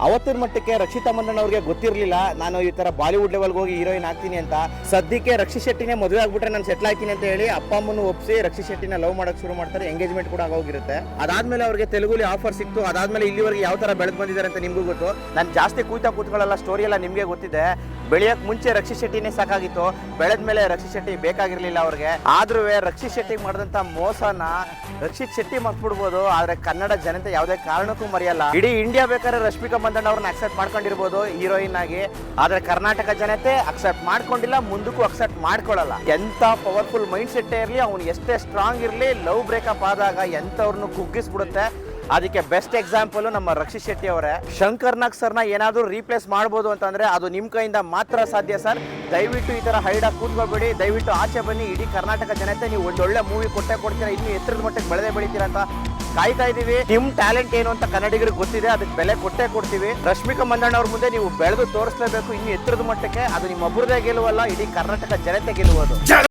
ಅವತ್ತಿನ ಮಟ್ಟಕ್ಕೆ ರಕ್ಷಿತಾ ಮಂದಣ್ಣ ಅವ್ರಿಗೆ ಗೊತ್ತಿರಲಿಲ್ಲ ನಾನು ಈ ತರ ಬಾಲಿವುಡ್ ಲೆವೆಲ್ಗೆ ಹೋಗಿ ಹೀರೋಯಿನ್ ಆಗ್ತೀನಿ ಅಂತ. ಸದ್ಯಕ್ಕೆ ರಕ್ಷಿತ್ ಶೆಟ್ಟಿನೇ ಮದುವೆ ಆಗ್ಬಿಟ್ರೆ ನಾನು ಸೆಟ್ಲ್ ಆಗ್ತೀನಿ ಅಂತ ಹೇಳಿ ಅಪ್ಪ ಅಮ್ಮನ ಒಪ್ಪಿಸಿ ರಕ್ಷಿತ್ ಶೆಟ್ಟಿನ ಲವ್ ಮಾಡಕ್ ಶುರು ಮಾಡ್ತಾರೆ. ಎಂಗೇಜ್ಮೆಂಟ್ ಕೂಡ ಆಗೋಗಿರುತ್ತೆ. ಅದಾದ್ಮೇಲೆ ಅವ್ರಿಗೆ ತೆಲುಗುಲಿ ಆಫರ್ ಸಿಕ್ತು. ಅದಾದ್ಮೇಲೆ ಇಲ್ಲಿವರೆಗೆ ಯಾವ ತರ ಬೆಳೆದು ಬಂದಿದ್ದಾರೆ ಅಂತ ನಿಮ್ಗೂ ಗೊತ್ತು. ನಾನು ಜಾಸ್ತಿ ಕೂತ್ಕೊಳ್ಳಲ್ಲ, ಸ್ಟೋರಿ ಎಲ್ಲ ನಿಮ್ಗೆ ಗೊತ್ತಿದೆ. ಬೆಳೆಯಕ್ ಮುಂಚೆ ರಕ್ಷಿತ್ ಶೆಟ್ಟಿನೇ ಸಾಕಾಗಿತ್ತು, ಬೆಳೆದ್ಮೇಲೆ ರಕ್ಷಿತ್ ಶೆಟ್ಟಿ ಬೇಕಾಗಿರ್ಲಿಲ್ಲ ಅವ್ರಿಗೆ. ಆದ್ರೂ ರಕ್ಷಿತ್ ಶೆಟ್ಟಿಗೆ ಮಾಡಿದಂತ ಮೋಸನ ರಕ್ಷಿತ್ ಶೆಟ್ಟಿ ಮರ್ತ್ಬಿಡ್ಬೋದು, ಆದ್ರೆ ಕನ್ನಡ ಜನತೆ ಯಾವುದೇ ಕಾರಣಕ್ಕೂ ಮರೆಯಲ್ಲ. ಇಡೀ ಇಂಡಿಯಾ ಬೇಕಾದ್ರೆ ರಶ್ಮಿಕಾ ಮಂದಣ್ಣ ಅವ್ರನ್ನ ಅಕ್ಸೆಪ್ಟ್ ಮಾಡ್ಕೊಂಡಿರ್ಬೋದು ಹೀರೋಯಿನ್ ಆಗಿ, ಆದ್ರೆ ಕರ್ನಾಟಕ ಜನತೆ ಅಕ್ಸೆಪ್ಟ್ ಮಾಡ್ಕೊಂಡಿಲ್ಲ, ಮುಂದಕ್ಕೂ ಅಕ್ಸೆಪ್ಟ್ ಮಾಡ್ಕೊಳ್ಳಲ್ಲ. ಎಂತ ಪವರ್ಫುಲ್ ಮೈಂಡ್ ಸೆಟ್ ಇರಲಿ, ಅವ್ನು ಎಷ್ಟೇ ಸ್ಟ್ರಾಂಗ್ ಇರಲಿ, ಲವ್ ಬ್ರೇಕಪ್ ಆದಾಗ ಎಂತವ್ರನ್ನು ಕುಗ್ಗಿಸ್ಬಿಡುತ್ತೆ. ಅದಕ್ಕೆ ಬೆಸ್ಟ್ ಎಕ್ಸಾಂಪಲ್ ನಮ್ಮ ರಕ್ಷಿತ್ ಶೆಟ್ಟಿ ಅವರೇ. ಶಂಕರ್ ನಾಗ್ ಸರ್ನ ಏನಾದರೂ ರೀಪ್ಲೇಸ್ ಮಾಡ್ಬೋದು ಅಂತಂದ್ರೆ ಅದು ನಿಮ್ಮ ಕೈಯಿಂದ ಮಾತ್ರ ಸಾಧ್ಯ ಸರ್. ದಯವಿಟ್ಟು ಈ ತರ ಹೈಡಾಗಿ ಕೂತ್ಕೊಳ್ಬೇಡಿ, ದಯವಿಟ್ಟು ಆಚೆ ಬನ್ನಿ. ಇಡೀ ಕರ್ನಾಟಕ ಜನತೆ ನೀವು ಒಂದೊಳ್ಳೆ ಮೂವಿ ಕೊಡ್ತೀರಾ, ಇನ್ನು ಎತ್ತರದ ಮಟ್ಟಕ್ಕೆ ಬೆಳೆತೀರಾ ಅಂತ ಕಾಯ್ತಾ ಇದೀವಿ. ನಿಮ್ ಟ್ಯಾಲೆಂಟ್ ಏನು ಅಂತ ಕನ್ನಡಿಗರಿಗೆ ಗೊತ್ತಿದೆ, ಅದಕ್ಕೆ ಬೆಲೆ ಕೊಡ್ತೀವಿ. ರಶ್ಮಿಕಾ ಮಂದಣ್ಣ ಅವ್ರ ಮುಂದೆ ನೀವು ಬೆಳೆದು ತೋರಿಸಲೇಬೇಕು ಇನ್ನು ಎತ್ತರದ ಮಟ್ಟಕ್ಕೆ. ಅದು ನಿಮ್ಮ ಒಬ್ಬರದೇ ಗೆಲುವಲ್ಲ, ಇಡೀ ಕರ್ನಾಟಕ ಜನತೆ ಗೆಲುವುದು.